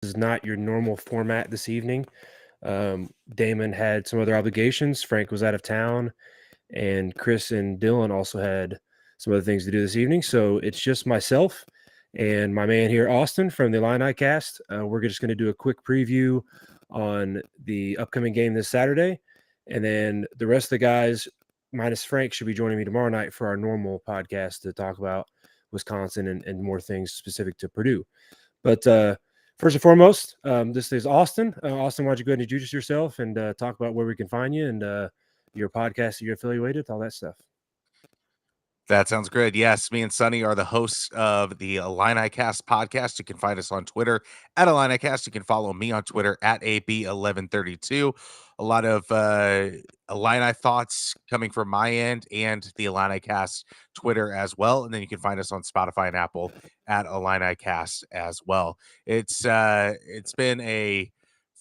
is not your normal format this evening. Damon had some other obligations. Frank was out of town, and Chris and Dylan also had some other things to do this evening. So it's just myself and my man here, Austin, from the Illinicast. We're just going to do a quick preview on the upcoming game this Saturday. And then the rest of the guys, minus Frank, should be joining me tomorrow night for our normal podcast to talk about Wisconsin and more things specific to Purdue. But first and foremost, this is Austin. Austin, why don't you go ahead and introduce yourself and talk about where we can find you and your podcast that you're affiliated with, all that stuff. That sounds good. Yes, me and Sunny are the hosts of the Illinicast podcast. You can find us on Twitter at Illinicast. You can follow me on Twitter at AB1132. A lot of Illini thoughts coming from my end and the Illinicast Twitter as well. And then you can find us on Spotify and Apple at Illinicast as well. It's been a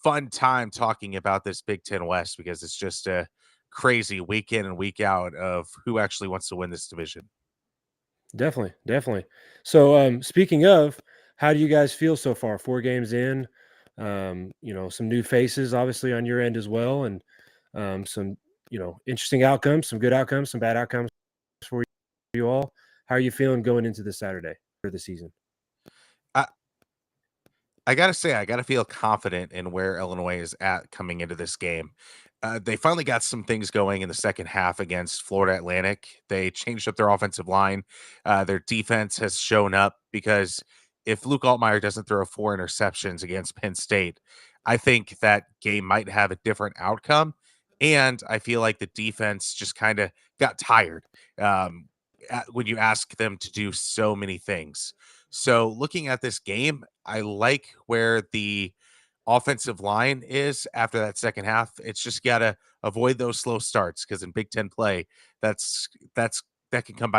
fun time talking about this Big Ten West because it's just a crazy week in and week out of who actually wants to win this division. Definitely, definitely. So, speaking of, how do you guys feel so far? 4 games in, some new faces, obviously on your end as well, and some, interesting outcomes, some good outcomes, some bad outcomes for you all. How are you feeling going into this Saturday for the season? I, I gotta say, I gotta feel confident in where Illinois is at coming into this game. They finally got some things going in the second half against Florida Atlantic. They changed up their offensive line. Their defense has shown up because if Luke Altmaier doesn't throw 4 interceptions against Penn State, I think that game might have a different outcome. And I feel like the defense just kind of got tired when you ask them to do so many things. So looking at this game, I like where the offensive line is after that second half. It's just got to avoid those slow starts because in Big Ten play, that's that can come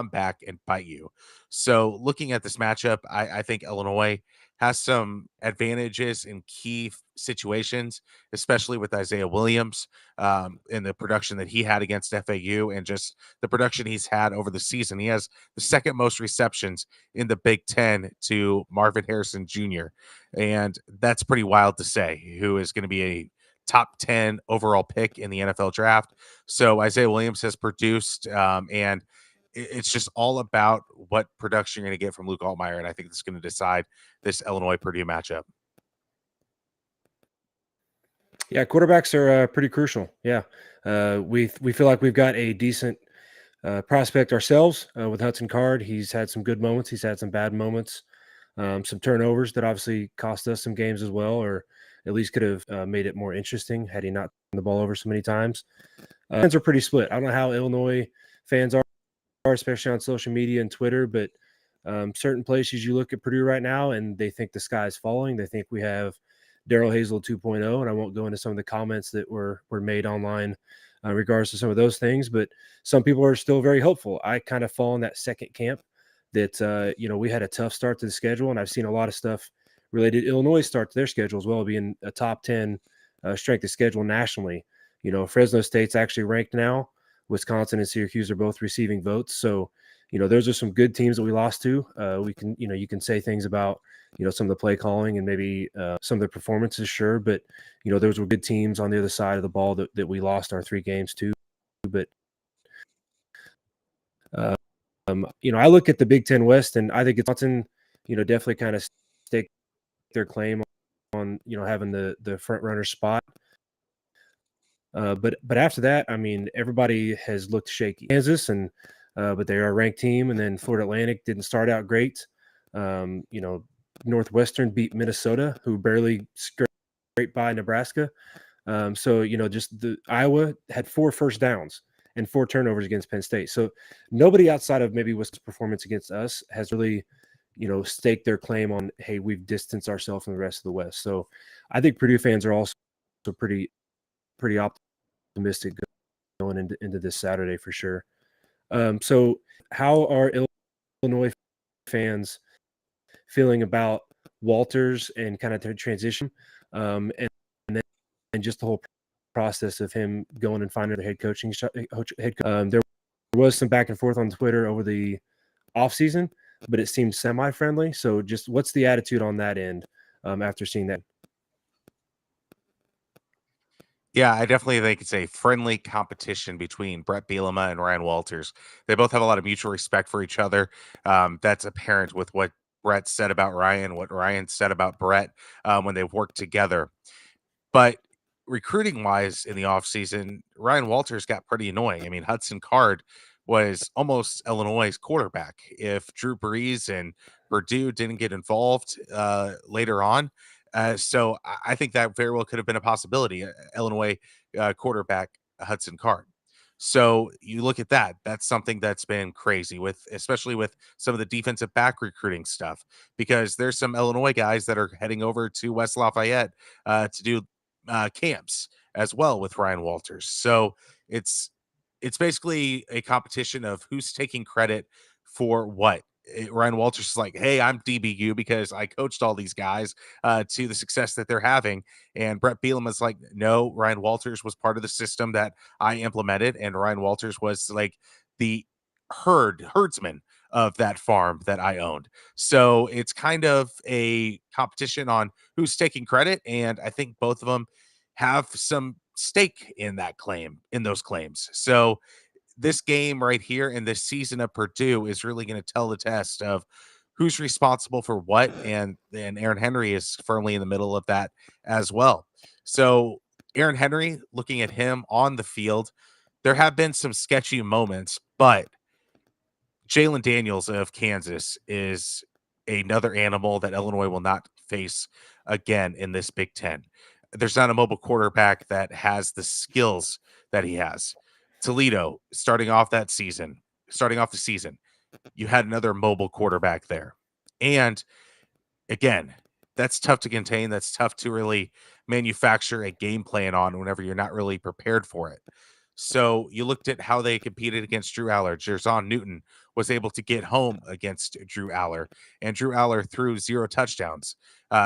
back and bite you. So looking at this matchup, I think Illinois has some advantages in key situations, especially with Isaiah Williams and the production that he had against FAU and just the production he's had over the season. He has the second most receptions in the Big Ten to Marvin Harrison Jr. And that's pretty wild to say, who is going to be a top 10 overall pick in the NFL draft. So Isaiah Williams has produced, and it's just all about what production you're going to get from Luke Altmaier. And I think that's going to decide this Illinois Purdue matchup. Yeah, quarterbacks are pretty crucial. Yeah, we feel like we've got a decent prospect ourselves with Hudson Card. He's had some good moments. He's had some bad moments. Some turnovers that obviously cost us some games as well, or at least could have made it more interesting had he not turned the ball over so many times. Fans are pretty split. I don't know how Illinois fans are, especially on social media and Twitter, but certain places you look at Purdue right now and they think the sky is falling. They think we have Daryl Hazel 2.0, and I won't go into some of the comments that were made online regards to some of those things, but some people are still very hopeful. I kind of fall in that second camp that we had a tough start to the schedule, and I've seen a lot of stuff related to Illinois start to their schedule as well, being a top 10 strength of schedule nationally. Fresno State's actually ranked now. Wisconsin and Syracuse are both receiving votes. So, those are some good teams that we lost to. We can, you can say things about, some of the play calling and maybe some of the performances, sure. But, those were good teams on the other side of the ball that we lost our 3 games to. But, I look at the Big Ten West, and I think it's Wisconsin, definitely kind of stake their claim on, having the front runner spot. But after that, I mean, everybody has looked shaky. Kansas, but they are a ranked team, and then Florida Atlantic didn't start out great. Northwestern beat Minnesota, who barely scraped by Nebraska. So just the Iowa had 4 first downs and 4 turnovers against Penn State. So nobody outside of maybe Wisconsin's performance against us has really, staked their claim on, hey, we've distanced ourselves from the rest of the West. So I think Purdue fans are also pretty optimistic going into this Saturday for sure. So how are Illinois fans feeling about Walters and kind of their transition, and just the whole process of him going and finding the head coaching there was some back and forth on Twitter over the offseason, but it seemed semi-friendly. So just what's the attitude on that end after seeing that. Yeah, I definitely think it's a friendly competition between Brett Bielema and Ryan Walters. They both have a lot of mutual respect for each other. That's apparent with what Brett said about Ryan, what Ryan said about Brett when they've worked together. But recruiting wise in the offseason, Ryan Walters got pretty annoying. I mean, Hudson Card was almost Illinois' quarterback. If Drew Brees and Purdue didn't get involved later on, so I think that very well could have been a possibility. Illinois quarterback Hudson Card. So you look at that. That's something that's been crazy with, especially with some of the defensive back recruiting stuff, because there's some Illinois guys that are heading over to West Lafayette to do camps as well with Ryan Walters. So it's it's basically a competition of who's taking credit for what. Ryan Walters is like, hey, I'm DBU because I coached all these guys to the success that they're having. And Brett Bielema is like, no, Ryan Walters was part of the system that I implemented. And Ryan Walters was like the herdsman of that farm that I owned. So it's kind of a competition on who's taking credit. And I think both of them have some stake in that claim, in those claims. So this game right here and this season of Purdue is really going to tell the test of who's responsible for what, and Aaron Henry is firmly in the middle of that as well. So Aaron Henry, looking at him on the field, there have been some sketchy moments, but Jalen Daniels of Kansas is another animal that Illinois will not face again in this Big Ten. There's not a mobile quarterback that has the skills that he has. Toledo, starting off the season, you had another mobile quarterback there. And again, that's tough to contain. That's tough to really manufacture a game plan on whenever you're not really prepared for it. So you looked at how they competed against Drew Aller. Jerzon Newton was able to get home against Drew Aller, and Drew Aller threw 0 touchdowns,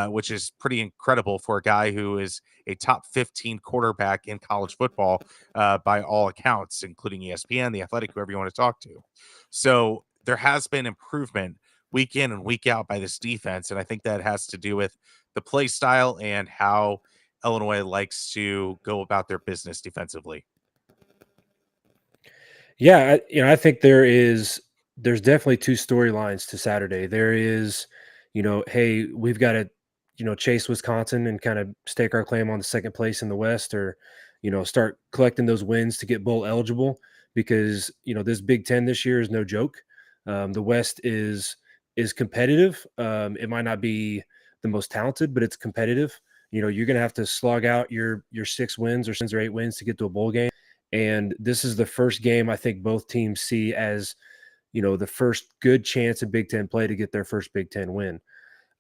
which is pretty incredible for a guy who is a top 15 quarterback in college football by all accounts, including ESPN, The Athletic, whoever you want to talk to. So there has been improvement week in and week out by this defense, and I think that has to do with the play style and how Illinois likes to go about their business defensively. Yeah, I think there's definitely two storylines to Saturday. There is, hey, we've got to, chase Wisconsin and kind of stake our claim on the second place in the West, or start collecting those wins to get bowl eligible, because this Big Ten this year is no joke. The West is competitive. It might not be the most talented, but it's competitive. You're going to have to slog out your 6 wins or 7 or 8 wins to get to a bowl game. And this is the first game I think both teams see as, the first good chance in Big Ten play to get their first Big Ten win.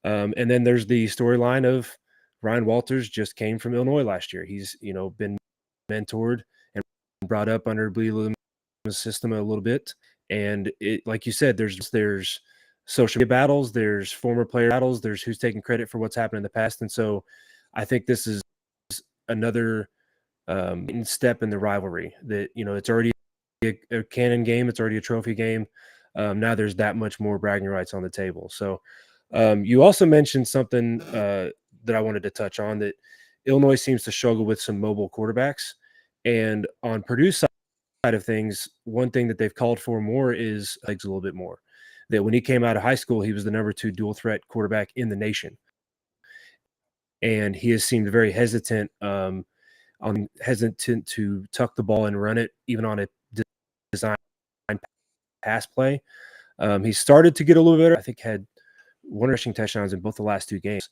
And then there's the storyline of Ryan Walters just came from Illinois last year. He's, been mentored and brought up under Bleed's system a little bit. And it, like you said, there's social media battles, there's former player battles, there's who's taking credit for what's happened in the past. And so I think this is another step in the rivalry that, it's already a canon game. It's already a trophy game. Now there's that much more bragging rights on the table. So you also mentioned something that I wanted to touch on, that Illinois seems to struggle with some mobile quarterbacks. And on Purdue's side of things, one thing that they've called for more is legs a little bit more. That when he came out of high school, he was the number 2 dual threat quarterback in the nation. And he has seemed very hesitant to tuck the ball and run it, even on a design pass play. He started to get a little better. I think had 1 rushing touchdowns in both the last 2 games.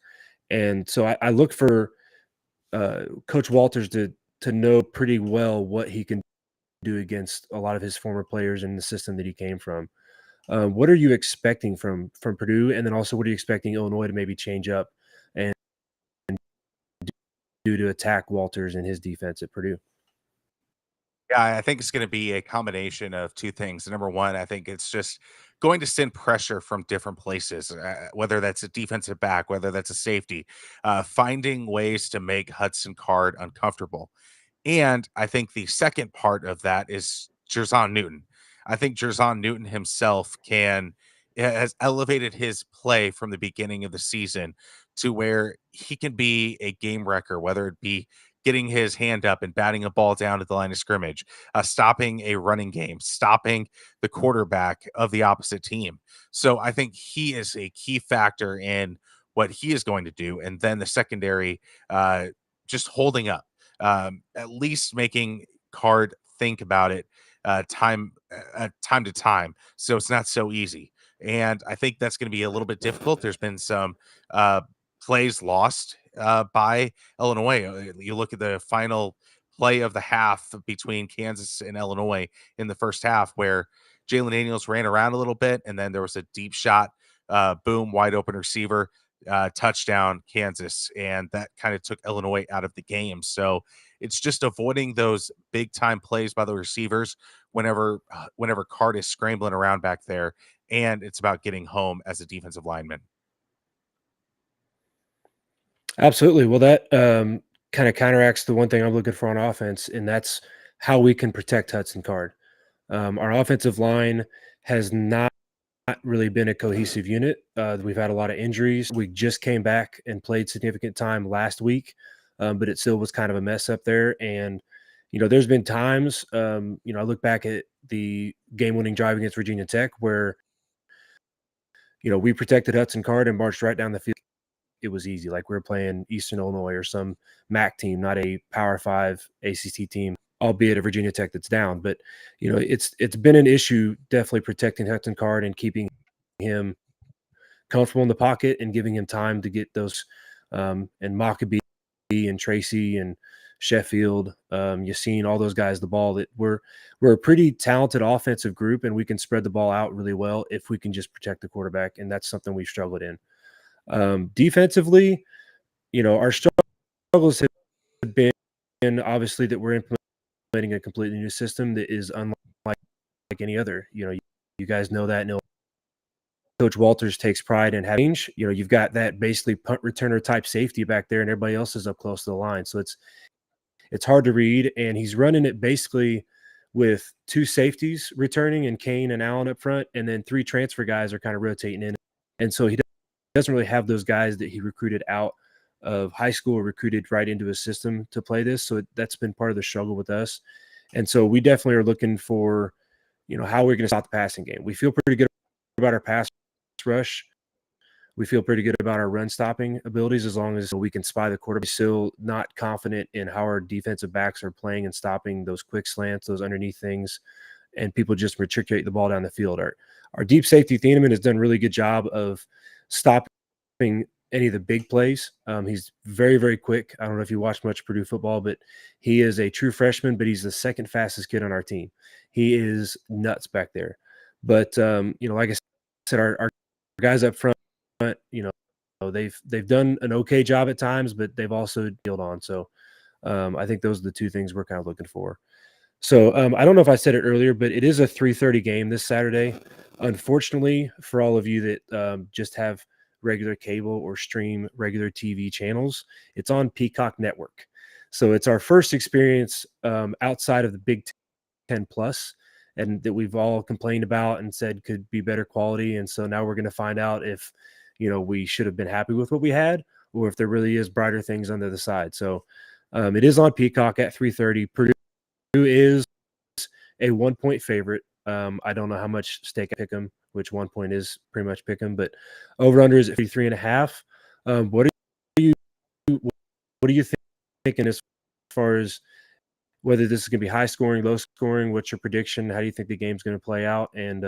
And so I look for Coach Walters to know pretty well what he can do against a lot of his former players in the system that he came from. What are you expecting from Purdue? And then also, what are you expecting Illinois to maybe change up and do to attack Walters and his defense at Purdue? Yeah, I think it's going to be a combination of two things. Number one, I think it's just going to send pressure from different places, whether that's a defensive back, whether that's a safety, finding ways to make Hudson Card uncomfortable. And I think the second part of that is Jerzon Newton. I think Jerzon Newton himself has elevated his play from the beginning of the season to where he can be a game wrecker, whether it be getting his hand up and batting a ball down at the line of scrimmage, stopping a running game, stopping the quarterback of the opposite team. So I think he is a key factor in what he is going to do. And then the secondary, uh, just holding up, at least making Card think about it time to time. So it's not so easy. And I think that's going to be a little bit difficult. There's been some uh, plays lost by Illinois. You look at the final play of the half between Kansas and Illinois in the first half, where Jalen Daniels ran around a little bit, and then there was a deep shot, boom, wide open receiver, touchdown, Kansas, and that kind of took Illinois out of the game. So it's just avoiding those big time plays by the receivers whenever Card is scrambling around back there, and it's about getting home as a defensive lineman. Absolutely. Well, that kind of counteracts the one thing I'm looking for on offense, and that's how we can protect Hudson Card. Our offensive line has not really been a cohesive unit. We've had a lot of injuries. We just came back and played significant time last week, but it still was kind of a mess up there. And there's been times, I look back at the game-winning drive against Virginia Tech where we protected Hudson Card and marched right down the field. It was easy, like we were playing Eastern Illinois or some MAC team, not a Power Five ACC team, albeit a Virginia Tech that's down. But it's been an issue definitely protecting Hudson Card and keeping him comfortable in the pocket and giving him time to get those and Mockabee and Tracy and Sheffield, Yassine, all those guys the ball. That we're a pretty talented offensive group, and we can spread the ball out really well if we can just protect the quarterback, and that's something we've struggled in. Defensively, our struggles have been obviously that we're implementing a completely new system that is unlike any other. You guys know that. Coach Walters takes pride in having, you've got that basically punt returner type safety back there, and everybody else is up close to the line. So it's hard to read, and he's running it basically with two safeties returning and Kane and Allen up front, and then three transfer guys are kind of rotating in. And so he doesn't really have those guys that he recruited out of high school, recruited right into his system to play this. So that's been part of the struggle with us. And so we definitely are looking for, how we're going to stop the passing game. We feel pretty good about our pass rush. We feel pretty good about our run stopping abilities as long as we can spy the quarterback. Still not confident in how our defensive backs are playing and stopping those quick slants, those underneath things, and people just matriculate the ball down the field. Our deep safety Thieneman has done a really good job of stopping any of the big plays. He's very, very quick. I don't know if you watch much Purdue football, but he is a true freshman, but he's the second fastest kid on our team. He is nuts back there. But, like I said, our guys up front, they've done an okay job at times, but they've also dealed on. So I think those are the two things we're kind of looking for. So I don't know if I said it earlier, but it is a 3:30 game this Saturday. Unfortunately, for all of you that just have regular cable or stream regular TV channels, it's on Peacock Network. So it's our first experience outside of the Big Ten Plus, and that we've all complained about and said could be better quality. And so now we're going to find out if we should have been happy with what we had, or if there really is brighter things under the side. So it is on Peacock at 3:30. Purdue is a 1-point favorite. I don't know how much stake I pick them, which 1 point is pretty much pick them, but over under is at 53.5. What are you thinking as far as whether this is going to be high scoring, low scoring? What's your prediction? How do you think the game's going to play out? And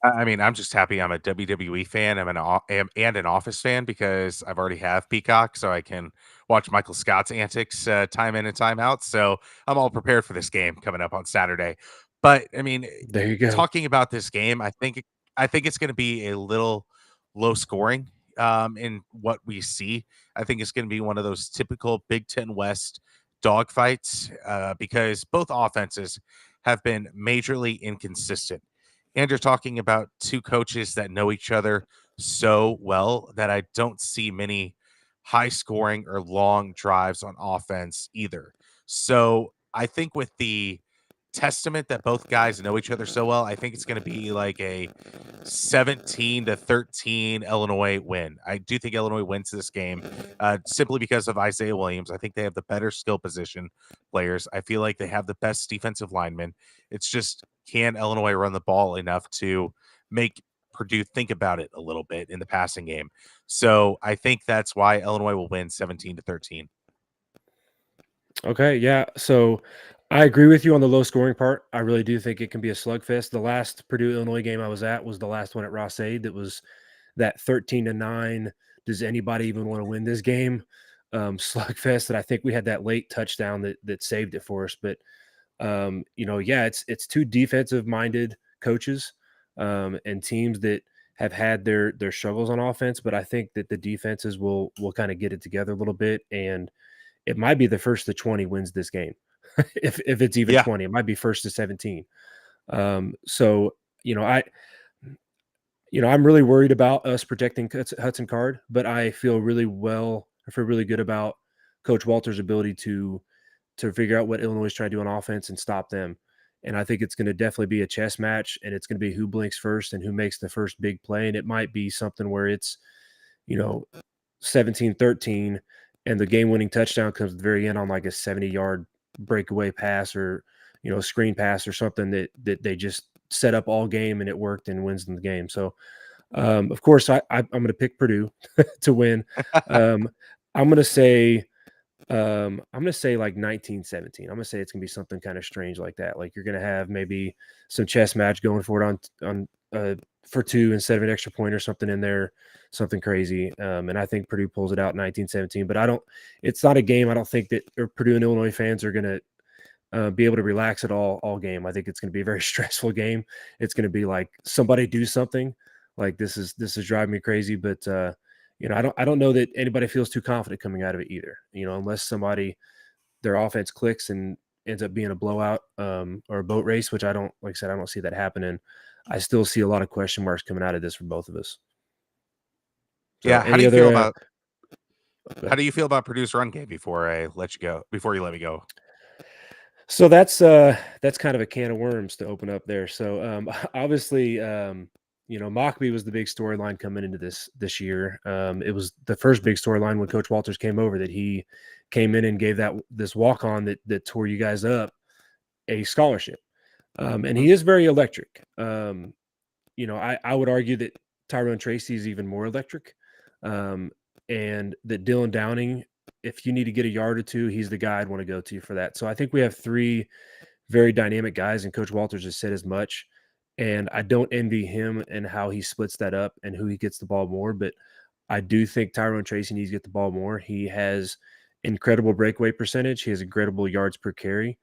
I mean, I'm just happy I'm a WWE fan. And an Office fan because I've already have Peacock, so I can watch Michael Scott's antics time in and time out. So I'm all prepared for this game coming up on Saturday. But I mean, there you go. talking about this game, I think it's going to be a little low scoring in what we see. I think it's going to be one of those typical Big Ten West dogfights because both offenses have been majorly inconsistent. And you're talking about two coaches that know each other so well that I don't see many high scoring or long drives on offense either. So I think with the testament that both guys know each other so well. I think it's going to be like a 17-13 Illinois win. I do think Illinois wins this game simply because of Isaiah Williams. I think they have the better skill position players. I feel like they have the best defensive linemen. It's just, can Illinois run the ball enough to make Purdue think about it a little bit in the passing game? So I think that's why Illinois will win 17-13. Okay, yeah. So I agree with you on the low scoring part. I really do think it can be a slugfest. The last Purdue Illinois game I was at was the last one at Ross-Ade. That was that 13-9. Does anybody even want to win this game? Slugfest that I think we had that late touchdown that saved it for us. But yeah, it's two defensive minded coaches and teams that have had their struggles on offense. But I think that the defenses will kind of get it together a little bit, and it might be the first to 20 wins this game. if it's even Yeah. 20, it might be first to 17. So you know, I I'm really worried about us protecting Hudson Card, but I feel really well. I feel really good about Coach Walter's ability to figure out what Illinois is trying to do on offense and stop them. And I think it's going to definitely be a chess match, and it's going to be who blinks first and who makes the first big play. And it might be something where it's, you know, 17-13, and the game-winning touchdown comes at the very end on like a 70-yard breakaway pass or, screen pass or something that they just set up all game and it worked and wins them the game. So, of course, I'm going to pick Purdue to win. Um, I'm going to say like 19-17. I'm gonna say it's gonna be something kind of strange like that. Like you're gonna have maybe some chess match going for it for two instead of an extra point or something in there, something crazy. And I think Purdue pulls it out 19-17. But it's not a game I don't think that Purdue and Illinois fans are gonna be able to relax at all game. I think it's gonna be a very stressful game. It's gonna be like somebody do something. Like this is driving me crazy, but I don't know that anybody feels too confident coming out of it either. Unless their offense clicks and ends up being a blowout or a boat race, which I don't, like I said, I don't see that happening. I still see a lot of question marks coming out of this for both of us. So, Yeah. any other? How do you feel about Purdue's run game before I let you go? Before you let me go? So that's kind of a can of worms to open up there. So obviously, Mockbee was the big storyline coming into this year. It was the first big storyline when Coach Walters came over, that he came in and gave this walk on that tore you guys up a scholarship. And he is very electric. I would argue that Tyrone Tracy is even more electric, and that Dylan Downing, if you need to get a yard or two, he's the guy I'd want to go to for that. So I think we have three very dynamic guys, and Coach Walters has said as much. And I don't envy him and how he splits that up and who he gets the ball more. But I do think Tyrone Tracy needs to get the ball more. He has incredible breakaway percentage. He has incredible yards per carry.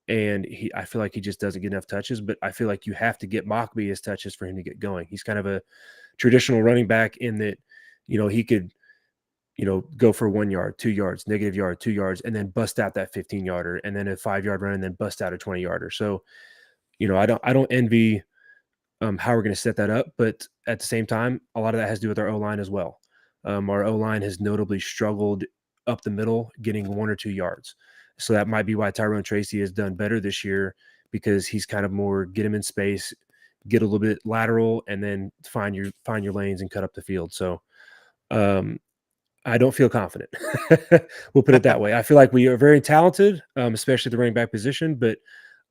And I feel like he just doesn't get enough touches. But I feel like you have to get Mockbee his touches for him to get going. He's kind of a traditional running back in that, he could, go for 1 yard, 2 yards, negative yard, 2 yards, and then bust out that 15-yarder, and then a 5-yard run, and then bust out a 20-yarder. So, I don't envy how we're going to set that up. But at the same time, a lot of that has to do with our O-line as well. Our O-line has notably struggled up the middle, getting 1 or 2 yards. So that might be why Tyrone Tracy has done better this year, because he's kind of more get him in space, get a little bit lateral, and then find your lanes and cut up the field. So I don't feel confident. We'll put it that way. I feel like we are very talented, especially the running back position, but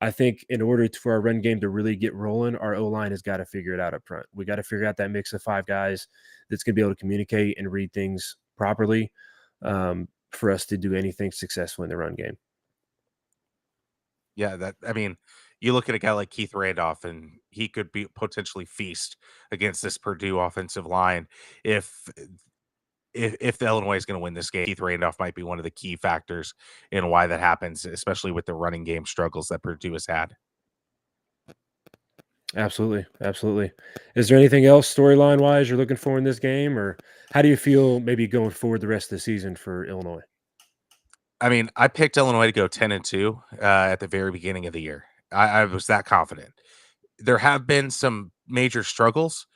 I think in order for our run game to really get rolling, our O-line has got to figure it out up front. We got to figure out that mix of 5 guys that's going to be able to communicate and read things properly for us to do anything successful in the run game. Yeah, you look at a guy like Keith Randolph, and he could be potentially feast against this Purdue offensive line. If the Illinois is going to win this game, Keith Randolph might be one of the key factors in why that happens, especially with the running game struggles that Purdue has had. Absolutely. Absolutely. Is there anything else storyline wise you're looking for in this game, or how do you feel maybe going forward the rest of the season for Illinois? I picked Illinois to go 10-2 at the very beginning of the year. I was that confident. There have been some major struggles,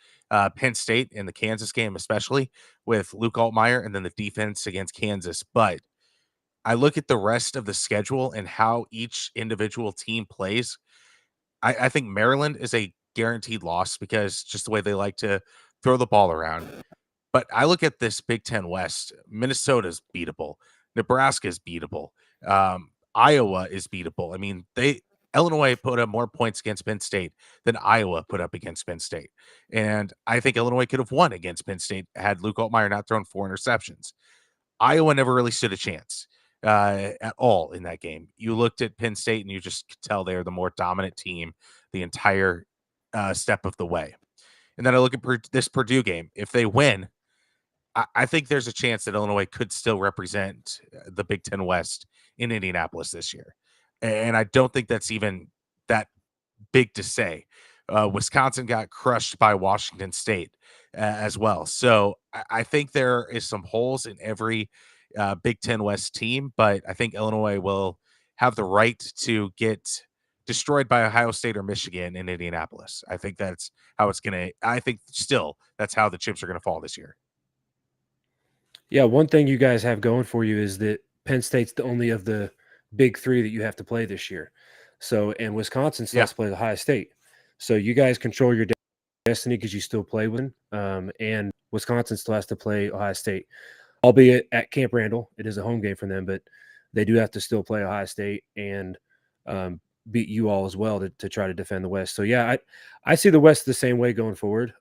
Penn State in the Kansas game, especially with Luke Altmaier, and then the defense against Kansas. But I look at the rest of the schedule and how each individual team plays. I think Maryland is a guaranteed loss because just the way they like to throw the ball around. But I look at this Big Ten West. Minnesota's beatable. Nebraska is beatable. Iowa is beatable. I mean, Illinois put up more points against Penn State than Iowa put up against Penn State, and I think Illinois could have won against Penn State had Luke Altmaier not thrown 4 interceptions. Iowa never really stood a chance at all in that game. You looked at Penn State and you just could tell they're the more dominant team the entire step of the way. And then I look at this Purdue game. If they win, I think there's a chance that Illinois could still represent the Big Ten West in Indianapolis this year. And I don't think that's even that big to say. Wisconsin got crushed by Washington State as well. So I think there is some holes in every Big Ten West team, but I think Illinois will have the right to get destroyed by Ohio State or Michigan in Indianapolis. I think that's how it's going to, I think still that's how the chips are going to fall this year. Yeah, one thing you guys have going for you is that Penn State's the only of the big three that you have to play this year. So, and Wisconsin still Yeah. has to play Ohio State. So you guys control your destiny because you still play with them. And Wisconsin still has to play Ohio State, albeit at Camp Randall. It is a home game for them, but they do have to still play Ohio State and beat you all as well to try to defend the West. So, yeah, I see the West the same way going forward.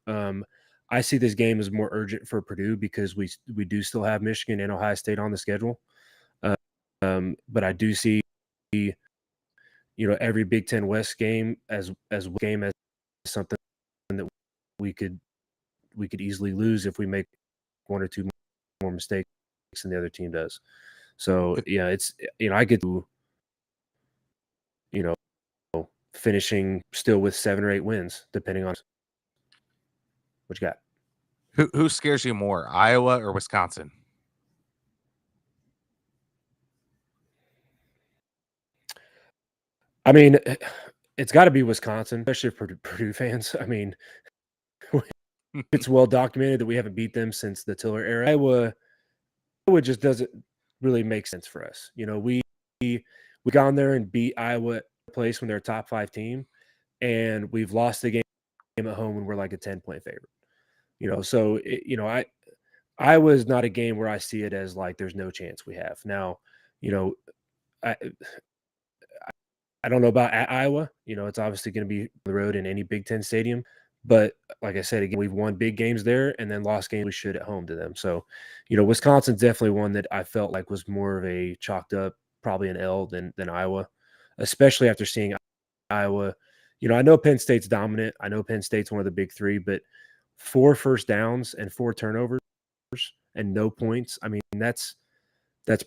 I see this game as more urgent for Purdue because we do still have Michigan and Ohio State on the schedule. But I do see, every Big Ten West game as something that we could easily lose if we make one or two more mistakes than the other team does. So yeah, it's I get to finishing still with 7 or 8 wins depending on what you got. Who scares you more, Iowa or Wisconsin? I mean, it's got to be Wisconsin, especially for Purdue fans. I mean, it's well documented that we haven't beat them since the Tiller era. Iowa just doesn't really make sense for us. We gone there and beat Iowa at a place when they're a top 5 team, and we've lost the game at home when we're like a 10-point favorite. So Iowa is not a game where I see it as like there's no chance we have. Now, I I don't know about at Iowa. It's obviously going to be on the road in any Big Ten stadium. But like I said, again, we've won big games there and then lost games we should at home to them. So, Wisconsin's definitely one that I felt like was more of a chalked up, probably an L than Iowa, especially after seeing Iowa. I know Penn State's dominant. I know Penn State's one of the big three, but 4 first downs and 4 turnovers and no points. I mean, that's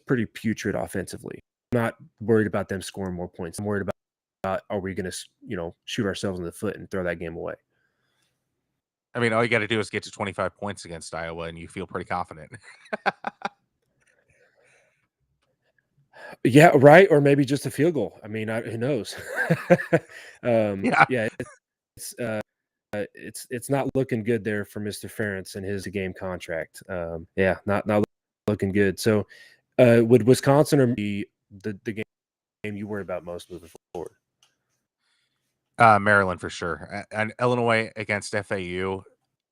pretty putrid offensively. I'm not worried about them scoring more points. I'm worried about are we going to, shoot ourselves in the foot and throw that game away? I mean, all you got to do is get to 25 points against Iowa, and you feel pretty confident. Yeah, right. Or maybe just a field goal. I mean, who knows? Yeah. Yeah, it's not looking good there for Mr. Ferentz and his game contract. Yeah, not looking good. So, would Wisconsin or the game you worry about most moving forward? Maryland for sure. And Illinois against FAU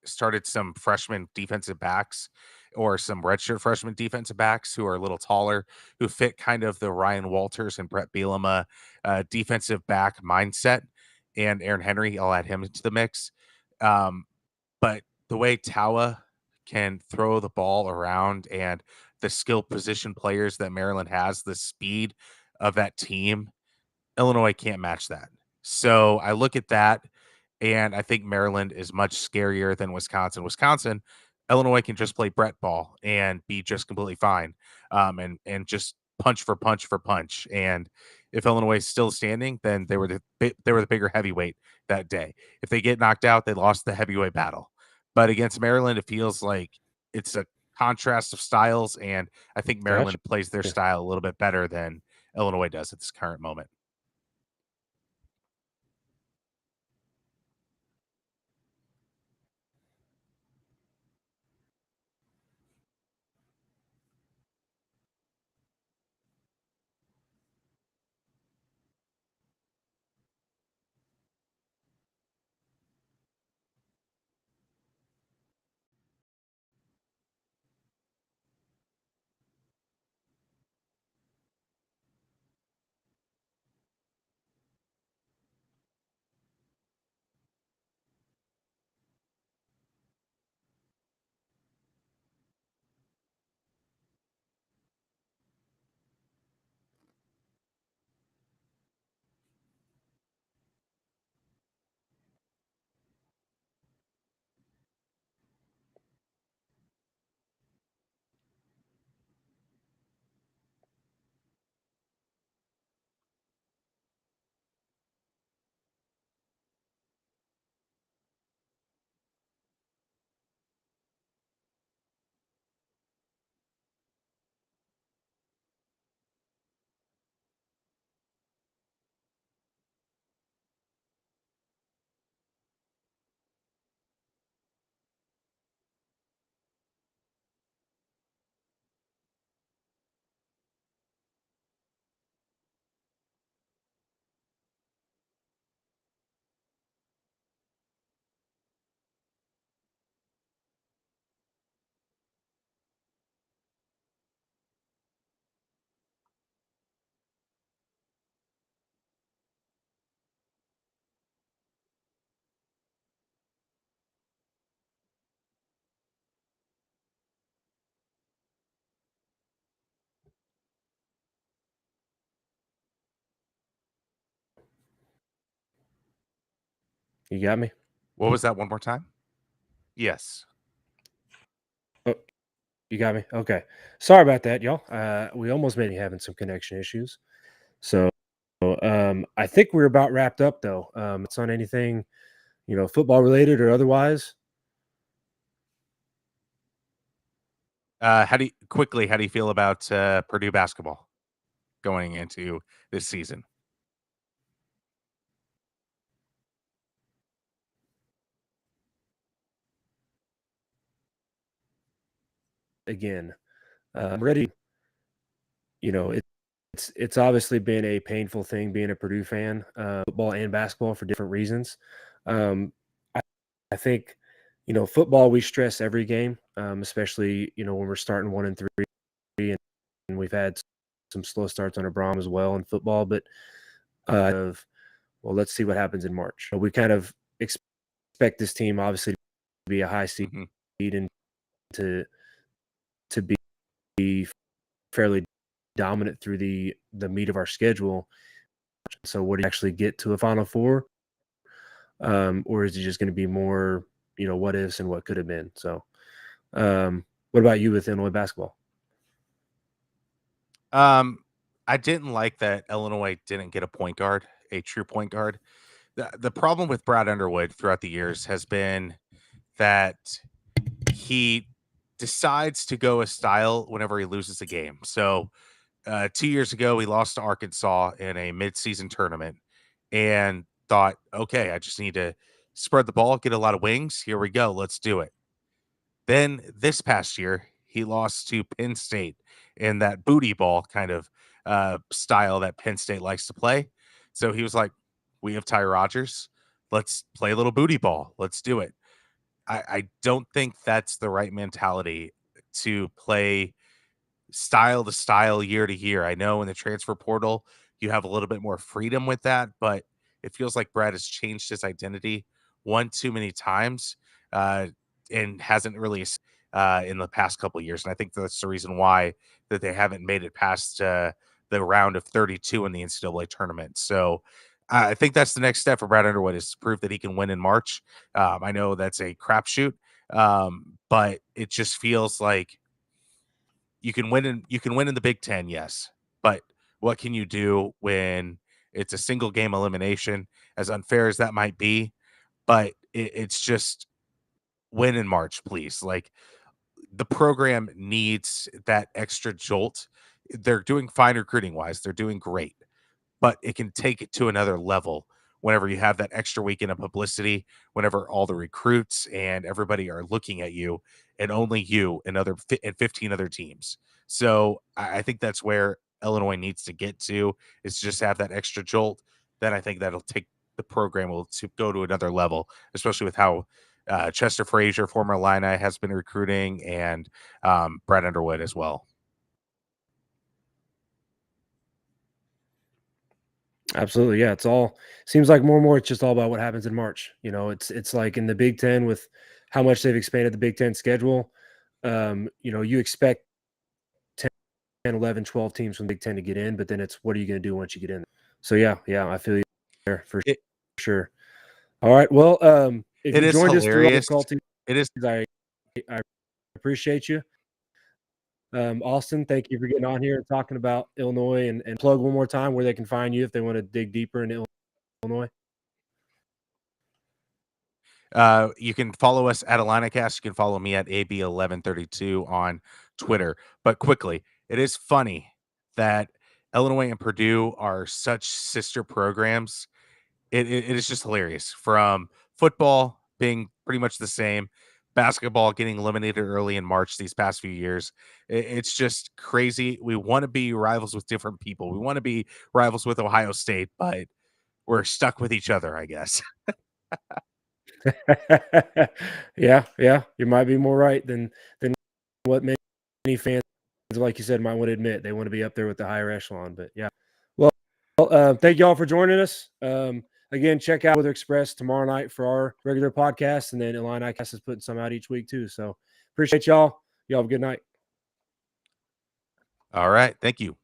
started some freshman defensive backs or some redshirt freshman defensive backs who are a little taller, who fit kind of the Ryan Walters and Brett Bielema defensive back mindset. And Aaron Henry, I'll add him into the mix. Um, but the way Tawa can throw the ball around and the skill position players that Maryland has, the speed of that team, Illinois can't match that. So I look at that, and I think Maryland is much scarier than Wisconsin. Illinois can just play Brett ball and be just completely fine, and just punch for punch for punch. And if Illinois is still standing, then they were the bigger heavyweight that day. If they get knocked out, they lost the heavyweight battle. But against Maryland, it feels like it's a contrast of styles, and I think Gotcha. Maryland plays their style a little bit better than Illinois does at this current moment. You got me? What was that one more time? Yes. Oh, you got me? Okay. Sorry about that, y'all. We almost may be having some connection issues. So I think we're about wrapped up though. It's on anything, football related or otherwise. How do you feel about Purdue basketball going into this season? Again, I'm ready. You know, it's obviously been a painful thing being a Purdue fan, football and basketball for different reasons. Um, I, I think, football we stress every game, especially when we're starting 1-3, and we've had some slow starts under Braum as well in football. But well, let's see what happens in March. We kind of expect this team obviously to be a high seed Mhm. and to be fairly dominant through the meat of our schedule. So what do you actually get to a Final Four? Or is it just going to be more, what ifs and what could have been? So what about you with Illinois basketball? I didn't like that Illinois didn't get a point guard, a true point guard. The problem with Brad Underwood throughout the years has been that he decides to go a style whenever he loses a game. So 2 years ago, we lost to Arkansas in a midseason tournament and thought, okay, I just need to spread the ball, get a lot of wings. Here we go. Let's do it. Then this past year, he lost to Penn State in that booty ball kind of style that Penn State likes to play. So he was like, we have Ty Rodgers. Let's play a little booty ball. Let's do it. I don't think that's the right mentality to play style to style, year to year. I know in the transfer portal, you have a little bit more freedom with that, but it feels like Brad has changed his identity one too many times uh, and hasn't really in the past couple of years. And I think that's the reason why that they haven't made it past the round of 32 in the NCAA tournament. So I think that's the next step for Brad Underwood is to prove that he can win in March. I know that's a crapshoot, but it just feels like you can win in the Big Ten, yes. But what can you do when it's a single game elimination, as unfair as that might be? But it's just win in March, please. Like the program needs that extra jolt. They're doing fine recruiting wise. They're doing great, but it can take it to another level whenever you have that extra weekend of publicity, whenever all the recruits and everybody are looking at you and only you and and 15 other teams. So I think that's where Illinois needs to get to is just have that extra jolt. Then I think that'll take the program will to go to another level, especially with how Chester Frazier, former Illini, has been recruiting and Brad Underwood as well. Absolutely. Yeah. It's all seems like more and more it's just all about what happens in March. It's like in the Big Ten with how much they've expanded the Big Ten schedule. You expect 10, 11, 12 teams from the Big Ten to get in, but then it's what are you going to do once you get in? So yeah, I feel you there for It sure. All right. Well, if it you is joined us through all hilarious. difficulties, It is I appreciate you. Austin, thank you for getting on here and talking about Illinois and plug one more time where they can find you if they want to dig deeper into Illinois. You can follow us at Illinicast. You can follow me at AB1132 on Twitter. But quickly, it is funny that Illinois and Purdue are such sister programs. It is just hilarious. From football being pretty much the same, basketball getting eliminated early in March these past few years. It's just crazy. We want to be rivals with different people. We want to be rivals with Ohio State, but we're stuck with each other, I guess. Yeah, you might be more right than what many fans, like you said, might want to admit. They want to be up there with the higher echelon. But yeah, well, thank you all for joining us. Again, check out Weather Express tomorrow night for our regular podcast, and then Illinicast is putting some out each week too. So appreciate y'all. Y'all have a good night. All right. Thank you.